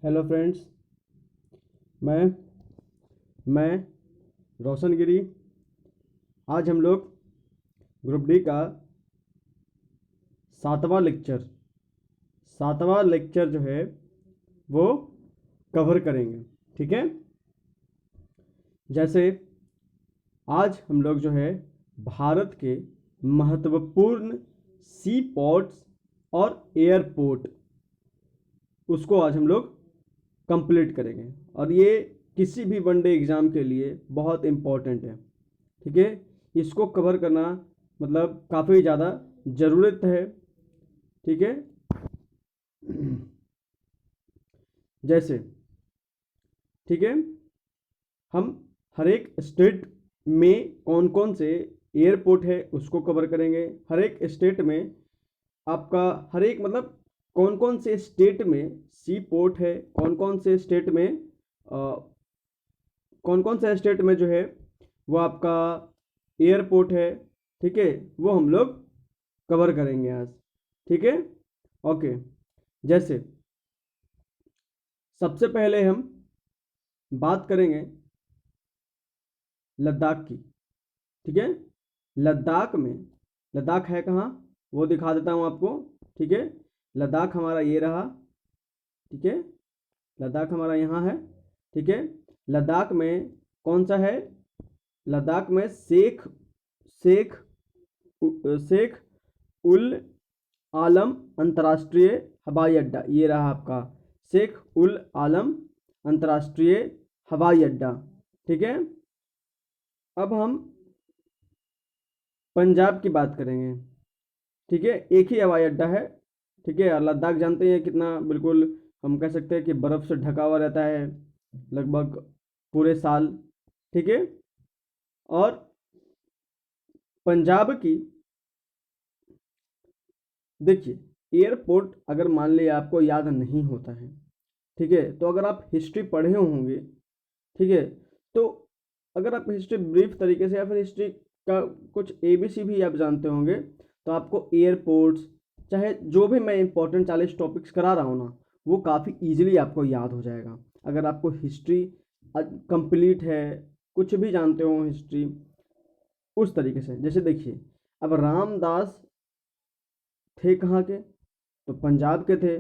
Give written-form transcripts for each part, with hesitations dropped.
Hello friends, मैं मैं रोशनगिरी। आज हम लोग ग्रुप डी का सातवां लेक्चर जो है वो कवर करेंगे। ठीक है। जैसे आज हम लोग जो है भारत के महत्वपूर्ण सी पोर्ट्स और एयरपोर्ट उसको आज हम लोग कंप्लीट करेंगे, और ये किसी भी वनडे एग्ज़ाम के लिए बहुत इम्पोर्टेंट है। ठीक है। इसको कवर करना मतलब काफ़ी ज़्यादा ज़रूरत है। ठीक है। जैसे ठीक है, हम हर एक स्टेट में कौन कौन से एयरपोर्ट है उसको कवर करेंगे। हर एक स्टेट में आपका हर एक मतलब कौन कौन से स्टेट में सी पोर्ट है, कौन कौन से स्टेट में जो है वो आपका एयरपोर्ट है। ठीक है, वो हम लोग कवर करेंगे आज। ठीक है। ओके। जैसे सबसे पहले हम बात करेंगे लद्दाख की। ठीक है। लद्दाख है कहाँ, वो दिखा देता हूँ आपको। ठीक है। लद्दाख हमारा ये रहा। ठीक है। लद्दाख हमारा यहाँ है। ठीक है। लद्दाख में कौन सा है? लद्दाख में शेख शेख शेख उल आलम अंतर्राष्ट्रीय हवाई अड्डा, ये रहा आपका शेख उल आलम अंतर्राष्ट्रीय हवाई अड्डा। ठीक है। अब हम पंजाब की बात करेंगे। ठीक है। एक ही हवाई अड्डा है। ठीक है। और लद्दाख जानते हैं कितना, बिल्कुल हम कह सकते हैं कि बर्फ़ से ढका हुआ रहता है लगभग पूरे साल। ठीक है। और पंजाब की देखिए, एयरपोर्ट अगर मान लिया आपको याद नहीं होता है, ठीक है, तो अगर आप हिस्ट्री पढ़े होंगे, ठीक है, तो अगर आप हिस्ट्री ब्रीफ तरीके से या फिर हिस्ट्री का कुछ ABC भी आप जानते होंगे, तो आपको एयरपोर्ट्स चाहे जो भी मैं इंपॉर्टेंट 40 टॉपिक्स करा रहा हूँ ना, वो काफ़ी इजीली आपको याद हो जाएगा अगर आपको हिस्ट्री कंप्लीट है, कुछ भी जानते हो हिस्ट्री उस तरीके से। जैसे देखिए, अब रामदास थे कहाँ के? तो पंजाब के थे।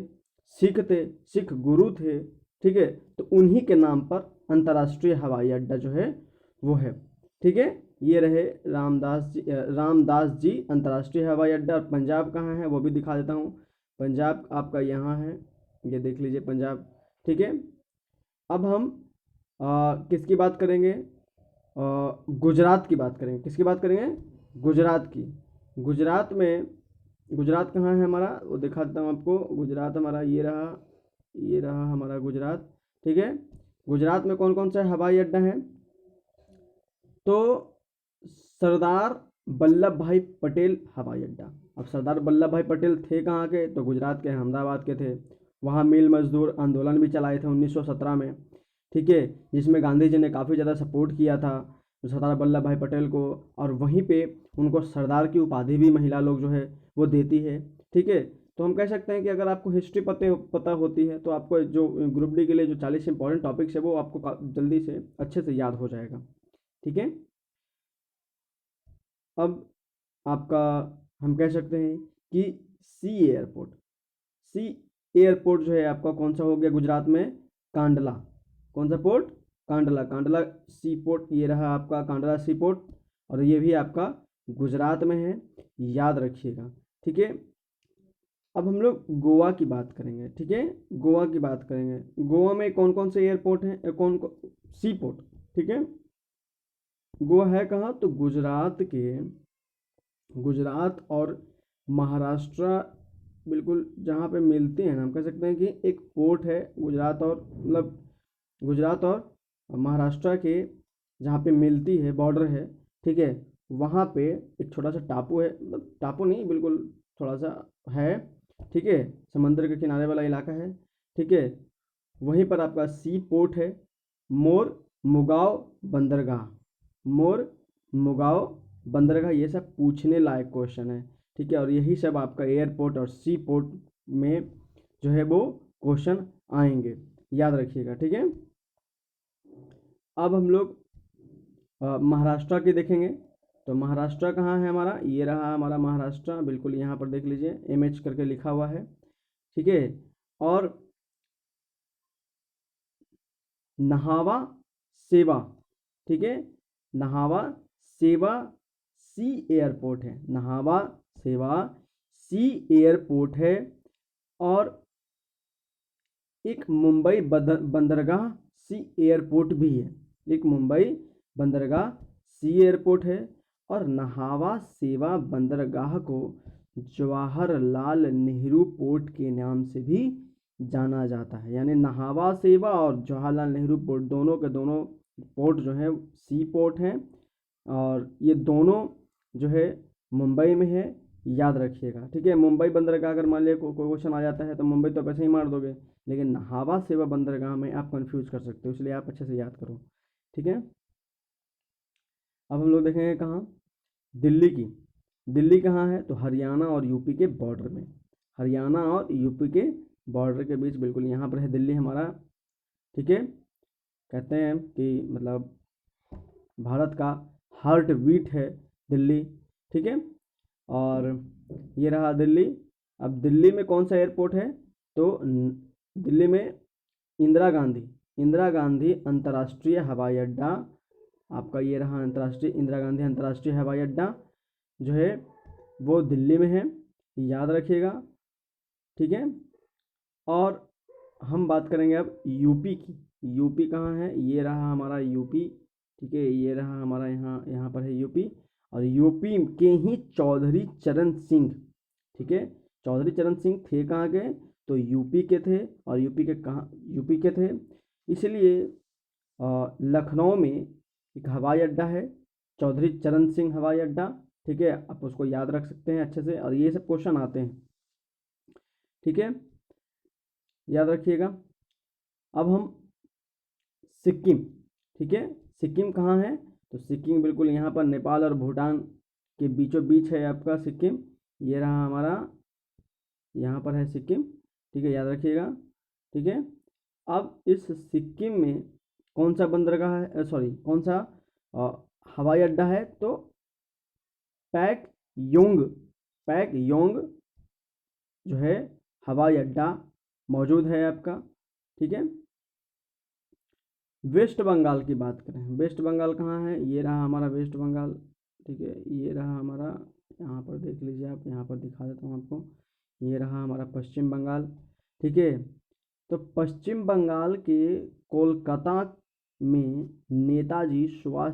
सिख थे, सिख गुरु थे। ठीक है। तो उन्हीं के नाम पर अंतर्राष्ट्रीय हवाई अड्डा जो है वो है। ठीक है। ये रहे रामदास जी अंतर्राष्ट्रीय हवाई अड्डा। और पंजाब कहाँ है वो भी दिखा देता हूँ। पंजाब आपका यहाँ है, ये देख लीजिए पंजाब। ठीक है। अब हम किसकी बात करेंगे? गुजरात की बात करेंगे। किसकी बात करेंगे? गुजरात की। गुजरात कहाँ है हमारा, वो दिखा देता हूँ आपको। गुजरात हमारा ये रहा हमारा गुजरात। ठीक है। गुजरात में कौन कौन सा हवाई अड्डा है? तो सरदार वल्लभ भाई पटेल हवाई अड्डा। अब सरदार वल्लभ भाई पटेल थे कहाँ के? तो गुजरात के अहमदाबाद के थे। वहाँ मिल मजदूर आंदोलन भी चलाए थे 1917 में। ठीक है। जिसमें गांधी जी ने काफ़ी ज़्यादा सपोर्ट किया था सरदार वल्लभ भाई पटेल को, और वहीं पे उनको सरदार की उपाधि भी महिला लोग जो है वो देती है। ठीक है। तो हम कह सकते हैं कि अगर आपको हिस्ट्री पता होती है तो आपको जो ग्रुप डी के लिए जो 40 इंपॉर्टेंट टॉपिक्स है वो आपको जल्दी से अच्छे से याद हो जाएगा। ठीक है। अब आपका हम कह सकते हैं कि सी एयरपोर्ट सी एयरपोर्ट जो है आपका कौन सा हो गया गुजरात में? कांडला। कौन सा पोर्ट? कांडला सी पोर्ट। ये रहा आपका कांडला सी पोर्ट, और ये भी आपका गुजरात में है, याद रखिएगा। ठीक है। अब हम लोग गोवा की बात करेंगे। ठीक है। गोवा की बात करेंगे। गोवा में कौन कौन से एयरपोर्ट हैं, कौन कौन सी पोर्ट? ठीक है। गोवा है कहाँ? तो गुजरात और महाराष्ट्र बिल्कुल जहाँ पे मिलते हैं ना, हम कह सकते हैं कि एक पोर्ट है गुजरात और मतलब गुजरात और महाराष्ट्र के जहाँ पे मिलती है, बॉर्डर है। ठीक है। वहाँ पे एक छोटा सा टापू है, मतलब टापू नहीं, बिल्कुल थोड़ा सा है। ठीक है। समंदर के किनारे वाला इलाका है। ठीक है। वहीं पर आपका सी पोर्ट है मोर मुगाव बंदरगाह। मोर मुगाव बंदरगाह, ये सब पूछने लायक क्वेश्चन है। ठीक है। और यही सब आपका एयरपोर्ट और सी पोर्ट में जो है वो क्वेश्चन आएंगे। याद रखिएगा, ठीक है। अब हम लोग महाराष्ट्र की देखेंगे। तो महाराष्ट्र कहाँ है हमारा, ये रहा हमारा महाराष्ट्र, बिल्कुल यहाँ पर देख लीजिए MH करके लिखा हुआ है, ठीक है। और नहावा सेवा, ठीक है, नहावा सेवा सी एयरपोर्ट है, नहावा सेवा सी एयरपोर्ट है। और एक मुंबई बंदरगाह सी एयरपोर्ट भी है, एक मुंबई बंदरगाह सी एयरपोर्ट है। और नहावा सेवा बंदरगाह को जवाहरलाल नेहरू पोर्ट के नाम से भी जाना जाता है। यानी नहावा सेवा और जवाहरलाल नेहरू पोर्ट दोनों के दोनों पोर्ट जो है सी पोर्ट हैं, और ये दोनों जो है मुंबई में है, याद रखिएगा, ठीक है। मुंबई बंदरगाह अगर मान लिया कोई क्वेश्चन आ जाता है तो मुंबई तो वैसे ही मार दोगे, लेकिन नहावा सेवा बंदरगाह में आप कंफ्यूज कर सकते हो, इसलिए आप अच्छे से याद करो, ठीक है। अब हम लोग देखेंगे कहाँ, दिल्ली की। दिल्ली कहाँ है, तो हरियाणा और यूपी के बॉर्डर में, हरियाणा और यूपी के बॉर्डर के बीच बिल्कुल यहाँ पर है दिल्ली हमारा, ठीक है। कहते हैं कि मतलब भारत का हार्ट बीट है दिल्ली, ठीक है। और ये रहा दिल्ली। अब दिल्ली में कौन सा एयरपोर्ट है, तो दिल्ली में इंदिरा गांधी अंतर्राष्ट्रीय हवाई अड्डा, आपका ये रहा अंतर्राष्ट्रीय इंदिरा गांधी अंतर्राष्ट्रीय हवाई अड्डा जो है वो दिल्ली में है, याद रखिएगा, ठीक है। और हम बात करेंगे अब यूपी की। यूपी कहाँ है, ये रहा हमारा यूपी, ठीक है, ये रहा हमारा यहाँ पर है यूपी। और यूपी के ही चौधरी चरण सिंह, ठीक है, चौधरी चरण सिंह थे कहाँ के, तो यूपी के थे। और यूपी के थे, इसलिए लखनऊ में एक हवाई अड्डा है चौधरी चरण सिंह हवाई अड्डा, ठीक है, आप उसको याद रख सकते हैं अच्छे से, और ये सब क्वेश्चन आते हैं, ठीक है, याद रखिएगा। अब हम सिक्किम, ठीक है, सिक्किम कहाँ है, तो सिक्किम बिल्कुल यहाँ पर नेपाल और भूटान के बीचों बीच है आपका सिक्किम, ये रहा हमारा, यहाँ पर है सिक्किम, ठीक है, याद रखिएगा, ठीक है। अब इस सिक्किम में कौन सा बंदरगाह है, सॉरी कौन सा हवाई अड्डा है, तो पैक योंग जो है हवाई अड्डा मौजूद है आपका, ठीक है। वेस्ट बंगाल की बात करें, वेस्ट बंगाल कहाँ है, ये रहा हमारा वेस्ट बंगाल, ठीक है, ये रहा हमारा, यहाँ पर देख लीजिए आप, यहाँ पर दिखा देता हूँ आपको, ये रहा हमारा पश्चिम बंगाल, ठीक है। तो पश्चिम बंगाल के कोलकाता में नेताजी सुभाष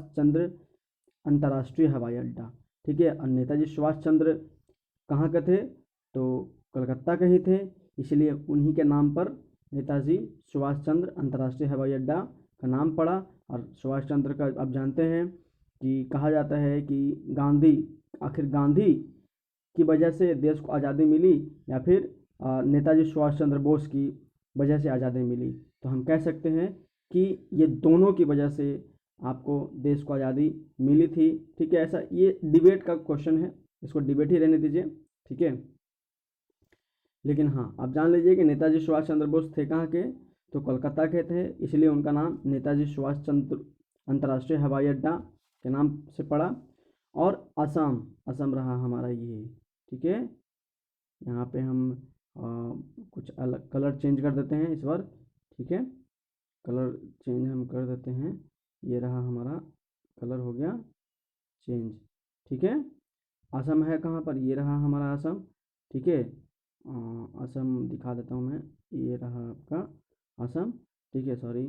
चंद्र अंतर्राष्ट्रीय हवाई अड्डा, ठीक है। और नेताजी सुभाष चंद्र कहाँ के थे, तो कलकत्ता के ही थे, इसलिए उन्हीं के नाम पर नेताजी सुभाष चंद्र अंतर्राष्ट्रीय हवाई अड्डा का नाम पड़ा। और सुभाष चंद्र का आप जानते हैं कि कहा जाता है कि आखिर गांधी की वजह से देश को आज़ादी मिली, या फिर नेताजी सुभाष चंद्र बोस की वजह से आज़ादी मिली। तो हम कह सकते हैं कि ये दोनों की वजह से आपको देश को आज़ादी मिली थी, ठीक है। ऐसा ये डिबेट का क्वेश्चन है, इसको डिबेट ही रहने दीजिए, ठीक है। लेकिन हाँ, आप जान लीजिए कि नेताजी सुभाष चंद्र बोस थे कहाँ के, तो कोलकाता के थे, इसलिए उनका नाम नेताजी सुभाष चंद्र अंतर्राष्ट्रीय हवाई अड्डा के नाम से पड़ा। और असम रहा हमारा ये, ठीक है। यहाँ पे हम कुछ अलग कलर चेंज कर देते हैं इस बार, ठीक है, कलर चेंज हम कर देते हैं, ये रहा हमारा कलर हो गया चेंज, ठीक है। असम है कहाँ पर, ये रहा हमारा असम, ठीक है, असम दिखा देता हूँ मैं, ये रहा आपका असम, ठीक है, सॉरी,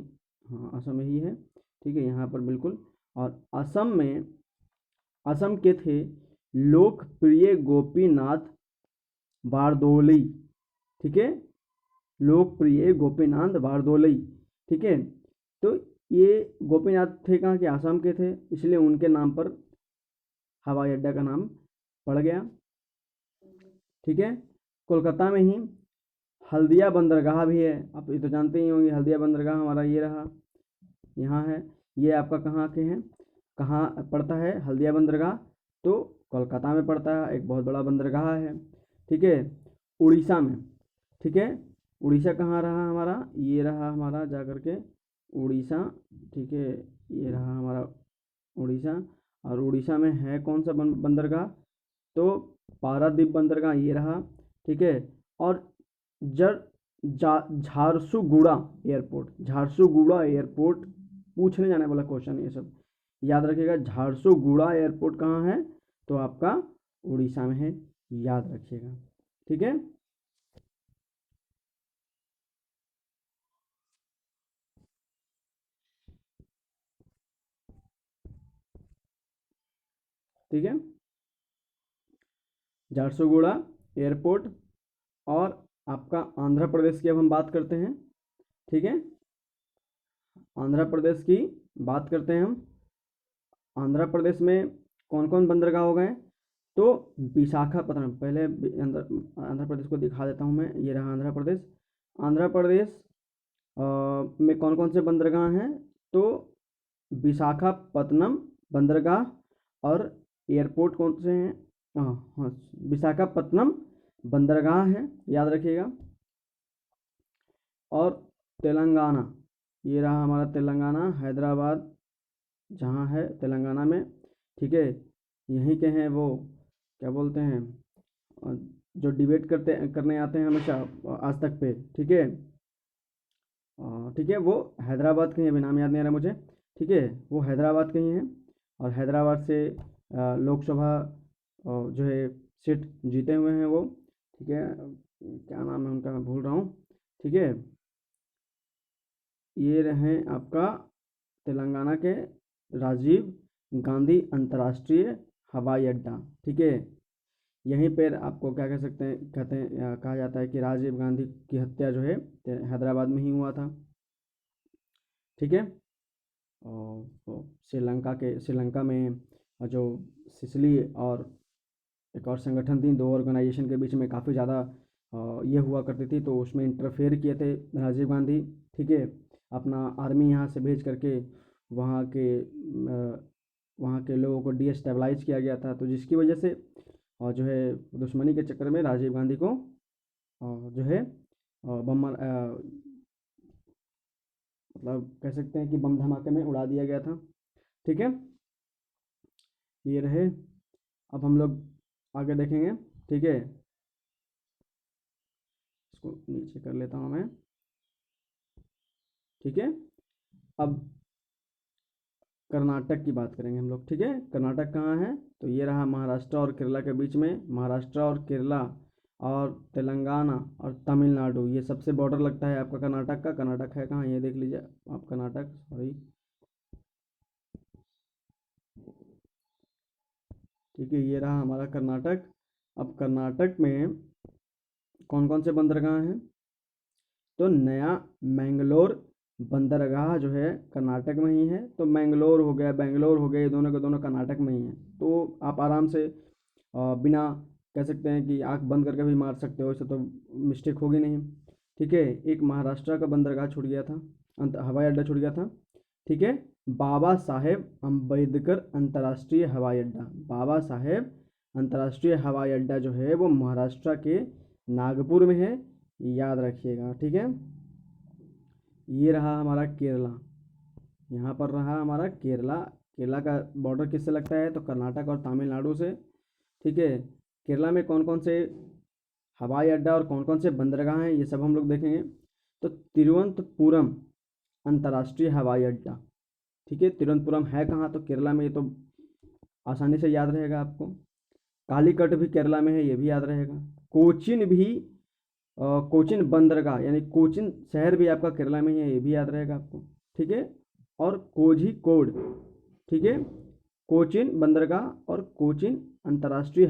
हाँ असम यही है, ठीक है, यहाँ पर बिल्कुल। और असम के थे लोकप्रिय गोपीनाथ बारदोली, ठीक है, लोकप्रिय गोपीनाथ बारदोली, ठीक है। तो ये गोपीनाथ थे कहाँ के, असम के थे, इसलिए उनके नाम पर हवाई अड्डा का नाम पड़ गया, ठीक है। कोलकाता में ही हल्दिया बंदरगाह भी है, आप ये तो जानते ही होंगे, हल्दिया बंदरगाह हमारा ये रहा, यहाँ है, ये आपका कहाँ के हैं, कहाँ पड़ता है हल्दिया बंदरगाह, तो कोलकाता में पड़ता है, एक बहुत बड़ा बंदरगाह है, ठीक है, उड़ीसा में, ठीक है। उड़ीसा कहाँ रहा हमारा, ये रहा हमारा जा करके उड़ीसा, ठीक है, ये रहा हमारा उड़ीसा। और उड़ीसा में है कौन सा बंदरगाह, तो पारादीप बंदरगाह ये रहा, ठीक है। और जर झारसुगुड़ा एयरपोर्ट, झारसुगुड़ा एयरपोर्ट पूछने जाने वाला क्वेश्चन ये सब याद रखिएगा। झारसुगुड़ा एयरपोर्ट कहाँ है, तो आपका उड़ीसा में है, याद रखिएगा, ठीक है। ठीक है, झारसुगुड़ा एयरपोर्ट। और आपका आंध्र प्रदेश की अब हम बात करते हैं, ठीक है। आंध्र प्रदेश की बात करते हैं हम। आंध्र प्रदेश में कौन कौन बंदरगाह हो गए, तो विशाखापत्तनम, पहले आंध्र प्रदेश को दिखा देता हूँ मैं, ये रहा आंध्र प्रदेश। आंध्र प्रदेश में कौन कौन से बंदरगाह हैं, तो विशाखापत्तनम बंदरगाह, और एयरपोर्ट कौन से हैं, हाँ, विशाखापत्तनम बंदरगाह है, याद रखिएगा। और तेलंगाना, ये रहा हमारा तेलंगाना, हैदराबाद जहाँ है तेलंगाना में, ठीक है। यहीं के हैं वो, क्या बोलते हैं, जो डिबेट करने आते हैं हमेशा आज तक पे, ठीक है। ठीक है, वो हैदराबाद के हैं, अभी नाम याद नहीं आ रहा मुझे, ठीक है, वो हैदराबाद के ही हैं। और हैदराबाद से लोकसभा जो है सीट जीते हुए हैं वो, ठीक है। क्या नाम है उनका, मैं भूल रहा हूँ, ठीक है। ये रहे आपका तेलंगाना के राजीव गांधी अंतर्राष्ट्रीय हवाई अड्डा, ठीक है। यहीं पर आपको क्या कह सकते हैं, कहते हैं कहा जाता है कि राजीव गांधी की हत्या जो है हैदराबाद में ही हुआ था, ठीक है। और तो श्रीलंका में जो सिसिली और एक और संगठन थी, दो ऑर्गेनाइजेशन के बीच में काफ़ी ज़्यादा ये हुआ करती थी, तो उसमें इंटरफेयर किए थे राजीव गांधी, ठीक है। अपना आर्मी यहाँ से भेज करके वहाँ के वहाँ के लोगों को डीस्टेबलाइज किया गया था, तो जिसकी वजह से और जो है दुश्मनी के चक्कर में राजीव गांधी को जो है बम मतलब कह सकते हैं कि बम धमाके में उड़ा दिया गया था, ठीक है। ये रहे, अब हम लोग आगे देखेंगे, ठीक है। इसको नीचे कर लेता हूँ मैं, ठीक है। अब कर्नाटक की बात करेंगे हम लोग, ठीक है। कर्नाटक कहाँ है, तो ये रहा महाराष्ट्र और केरला के बीच में, महाराष्ट्र और केरला और तेलंगाना और तमिलनाडु, ये सबसे बॉर्डर लगता है आपका कर्नाटक का। कर्नाटक है कहाँ, ये देख लीजिए आप, कर्नाटक, सॉरी, ठीक है, ये रहा हमारा कर्नाटक। अब कर्नाटक में कौन कौन से बंदरगाह हैं, तो नया मैंगलोर बंदरगाह जो है कर्नाटक में ही है, तो मैंगलोर हो गया, बेंगलोर हो गया, ये दोनों के दोनों कर्नाटक में ही हैं। तो आप आराम से बिना कह सकते हैं कि आंख बंद करके भी मार सकते हो, इससे तो मिस्टेक होगी नहीं, ठीक है। एक महाराष्ट्र का बंदरगाह छूट गया था, हवाई अड्डा छूट गया था, ठीक है। बाबा साहेब अम्बेडकर अंतर्राष्ट्रीय हवाई अड्डा, बाबा साहेब अंतर्राष्ट्रीय हवाई अड्डा जो है वो महाराष्ट्र के नागपुर में है, याद रखिएगा, ठीक है। ये रहा हमारा केरला, यहाँ पर रहा हमारा केरला। केरला का बॉर्डर किससे लगता है, तो कर्नाटक और तमिलनाडु से, ठीक है। केरला में कौन कौन से हवाई अड्डा और कौन कौन से बंदरगाह हैं, ये सब हम लोग देखेंगे। तो तिरुवनंतपुरम अंतर्राष्ट्रीय हवाई अड्डा, ठीक है। तिरुवनंतपुरम है कहाँ, तो केरला में, ये तो आसानी से याद रहेगा आपको। कालीकट भी केरला में है, ये भी याद रहेगा। कोचिन भी कोचिन बंदरगाह यानी कोचिन शहर भी आपका केरला में ही है, ये भी याद रहेगा आपको, ठीक है। और कोझिकोड, ठीक है, कोचिन बंदरगाह और कोचिन अंतर्राष्ट्रीय